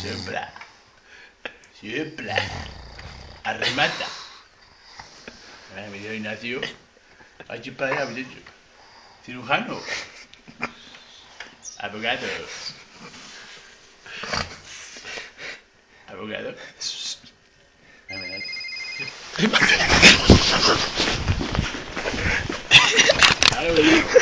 Sopla. Sopla. Arremata. Me dio Ignacio. Aquí para allá, cirujano. Abogado. Abogado. Ahora